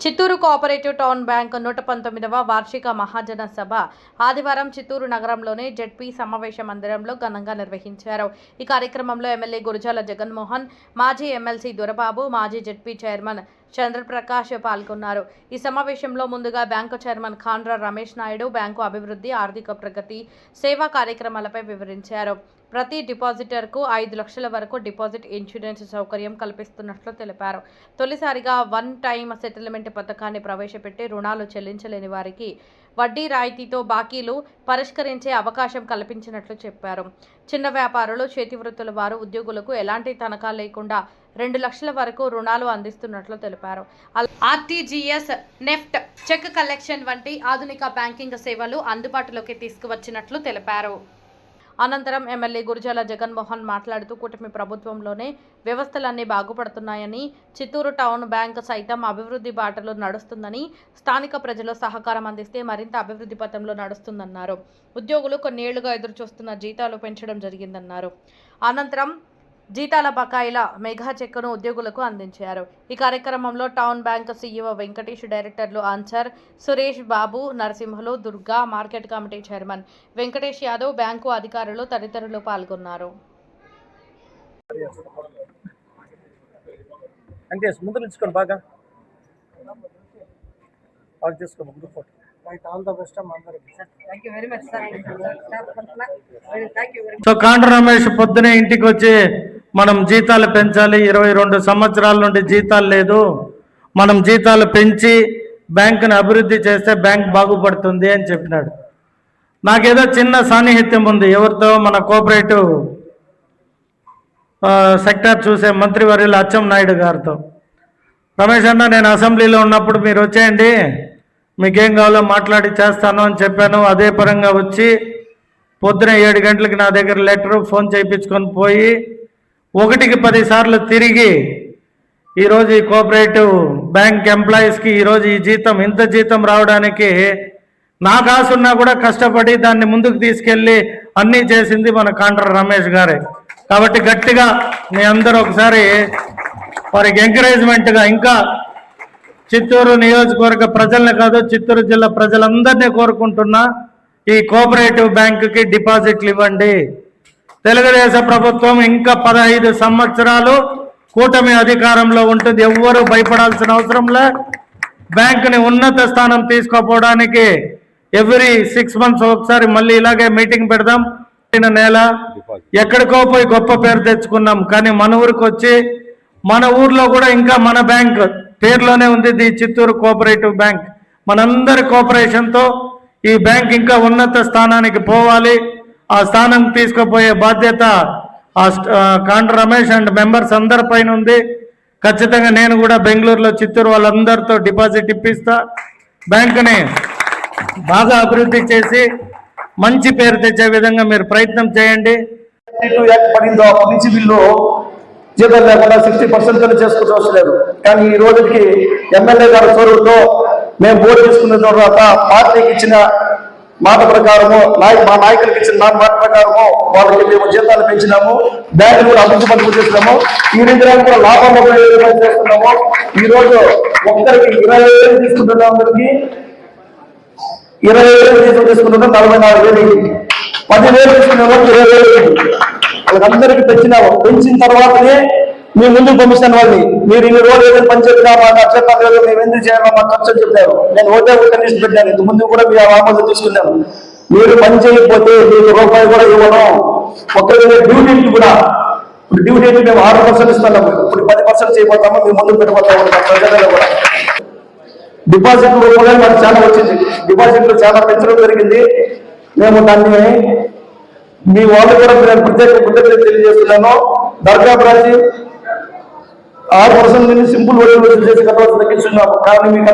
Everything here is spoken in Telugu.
చిత్తూరు కోఆపరేటివ్ టౌన్ బ్యాంక్ 119వ వార్షిక మహాజన సభ ఆదివారం చిత్తూరు నగరంలోని జెడ్పీ సమావేశ మందిరంలో ఘనంగా నిర్వహించారు. ఈ కార్యక్రమంలో ఎమ్మెల్యే గురజాల జగన్మోహన్, మాజీ ఎమ్మెల్సీ దొరబాబు, మాజీ జెడ్పీ చైర్మన్ చంద్రప్రకాష్ పాల్గొన్నారు. ఈ సమావేశంలో ముందుగా bank chairman Khandra Ramesh Naidu bank అభివృద్ధి, ఆర్థిక ప్రగతి, సేవా కార్యక్రమాలపై వివరించారు. ప్రతి డిపాజిటర్కు 5 లక్షల వరకు డిపాజిట్ ఇన్సూరెన్స్ సౌకర్యం కల్పిస్తున్నట్లు తెలిపారు. తొలిసారిగా వన్ టైమ్ సెటిల్మెంట్ పథకాన్ని ప్రవేశపెట్టి రుణాలు చెల్లించలేని వారికి వడ్డీ రాయితీతో బాకీలు పరిష్కరించే అవకాశం కల్పించినట్లు చెప్పారు. చిన్న వ్యాపారులు, చేతి వృత్తుల వారు, ఉద్యోగులకు ఎలాంటి తనఖా లేకుండా 2 లక్షల వరకు రుణాలు అందిస్తున్నట్లు తెలిపారు. ఆర్టీజీఎస్, నెఫ్ట్, చెక్ కలెక్షన్ వంటి ఆధునిక బ్యాంకింగ్ సేవలు అందుబాటులోకి తీసుకువచ్చినట్లు తెలిపారు. అనంతరం ఎమ్మెల్యే గురజాల జగన్మోహన్ మాట్లాడుతూ కూటమి ప్రభుత్వంలోనే వ్యవస్థలన్నీ బాగుపడుతున్నాయని, చిత్తూరు టౌన్ బ్యాంక్ సైతం అభివృద్ధి బాటలో నడుస్తుందని, స్థానిక ప్రజలు సహకారం అందిస్తే మరింత అభివృద్ధి పథంలో నడుస్తుందన్నారు. ఉద్యోగులు కొన్నేళ్లుగా ఎదురుచూస్తున్న జీతాలు పెంచడం జరిగిందన్నారు. అనంతరం జీతాల బకాయిల మెగా చెక్కును ఉద్యోగులకు అందించారు. ఈ కార్యక్రమంలో టౌన్ బ్యాంక్ సీఈఓ వెంకటేష్, డైరెక్టర్లు Ansar, Suresh Babu, Narasimhulu, Durga, market committee chairman Venkatesh Yadav, bank అధికారులు తదితరులు పాల్గొన్నారు. సో కాండ్ర రమేష్ పొద్దునే ఇంటికి వచ్చి మనం జీతాలు పెంచాలి, 22 సంవత్సరాల నుండి జీతాలు లేదు, మనం జీతాలు పెంచి బ్యాంకుని అభివృద్ధి చేస్తే బ్యాంక్ బాగుపడుతుంది అని చెప్పినాడు. నాకేదో చిన్న సాన్నిహిత్యం ఉంది ఎవరితో, మన కోఆపరేటివ్ సెక్టర్ చూసే మంత్రివర్యులు అచ్చెన్నాయుడు గారితో. రమేష్ అన్న, నేను అసెంబ్లీలో ఉన్నప్పుడు మీరు వచ్చేయండి, మీకేం కావాలో మాట్లాడి చేస్తాను అని చెప్పాను. అదే పరంగా వచ్చి పొద్దున 7 గంటలకి నా దగ్గర లెటరు, ఫోన్ చేయించుకొని పోయి 1కి 10 సార్లు తిరిగి ఈరోజు ఈ కోఆపరేటివ్ బ్యాంక్ ఎంప్లాయీస్కి ఈరోజు ఈ జీతం, ఇంత జీతం రావడానికి నాకు ఆశున్నా కూడా కష్టపడి దాన్ని ముందుకు తీసుకెళ్ళి అన్నీ చేసింది మన కాండ్ర రమేష్ గారే. కాబట్టి గట్టిగా మీ అందరూ ఒకసారి వారికి ఎంకరేజ్మెంట్గా, ఇంకా చిత్తూరు నియోజకవర్గ ప్రజల్ని కాదు, చిత్తూరు జిల్లా ప్రజలందరినీ కోరుకుంటున్నా, ఈ కోఆపరేటివ్ బ్యాంకుకి డిపాజిట్లు ఇవ్వండి. తెలుగుదేశం ప్రభుత్వం ఇంకా 15 సంవత్సరాలు కూటమి అధికారంలో ఉంటుంది. ఎవ్వరూ భయపడాల్సిన అవసరంలే. బ్యాంకుని ఉన్నత స్థానం తీసుకోపోవడానికి ఎవ్రీ 6 మంత్స్ ఒకసారి మళ్ళీ ఇలాగే మీటింగ్ పెడదాం. నెల ఎక్కడికో పోయి గొప్ప పేరు తెచ్చుకున్నాం, కానీ మన ఊరికి వచ్చి మన ఊర్లో కూడా ఇంకా మన బ్యాంక్ పేరులోనే ఉంది ది చిత్తూరు కోఆపరేటివ్ బ్యాంక్. మనందరి కోఆపరేషన్తో ఈ బ్యాంక్ ఇంకా ఉన్నత స్థానానికి పోవాలి. ఆ స్థానం తీసుకుపోయే బాధ్యత కాండ్ర రమేష్ అండ్ మెంబర్స్ అందరిపైన ఉంది. ఖచ్చితంగా నేను కూడా బెంగళూరులో చిత్తూరు వాళ్ళందరితో డిపాజిట్ ఇప్పిస్తా. బ్యాంకుని బాగా అభివృద్ధి చేసి మంచి పేరు తెచ్చే విధంగా మీరు ప్రయత్నం చేయండి. పడిందో అప్పటి నుంచి వీళ్ళు జీతాలు లేకుండా 60% చేసుకుంటూ వస్తలేదు. కానీ ఈ రోజుకి ఎమ్మెల్యే గారి చొరవతో మేము బోర్డు తీసుకున్న తర్వాత పార్టీకి ఇచ్చిన మాట ప్రకారము, మా నాయకులకు ఇచ్చిన మాట ప్రకారము వాళ్ళకి మేము జీతాలు పెంచినాము, బ్యాంకులు కూడా అభివృద్ధి పనులు చేస్తున్నాము. ఈ రీతిలో కూడా లాభంలో చేస్తున్నాము. ఈ రోజు ఒక్కరికి 20,000 తీసుకుంటున్నాం, అందరికి 20,000 తీసుకుంటున్నాం, 44,000, 10,000 తీసుకున్నాము, 20,000 వాళ్ళందరికీ పెంచినాము. పెంచిన తర్వాతనే మీ ముందుకు పంపిస్తాను వాళ్ళని. మీరు ఇన్ని రోజులు ఏదైనా పని చెప్పినా మాకు అక్షరం లేదు, మేము ఎందుకు చేయాలో మాకు ఖర్చు అని చెప్పారు. నేను ఒకటే కండిషన్ పెట్టాను, ఇంత ముందు కూడా మీరు ఆమోదం తీసుకున్నాను. మీరు పని చేయకపోతే మీకు రూపాయి కూడా ఇవ్వడం. ఒక్కరి డ్యూటీకి కూడా డ్యూటీకి మేము 6% ఇస్తున్నాము, ఇప్పుడు 10% చేయబోతాము, మేము ముందుకు పెట్టబోతాము. ప్రజలలో కూడా డిపాజిట్ రూపంలో మాకు చాలా వచ్చింది, డిపాజిట్లు చాలా పెంచడం జరిగింది. మేము దాన్ని మీ వాళ్ళు కూడా నేను ప్రత్యేక కృతజ్ఞత తెలియజేస్తున్నాను. దర్గా బ్రాంచి 6% సింపుల్ వడ్డీ వసూలు చేసి కట్టవలసి తగ్గిస్తున్నాము. కానీ మీకు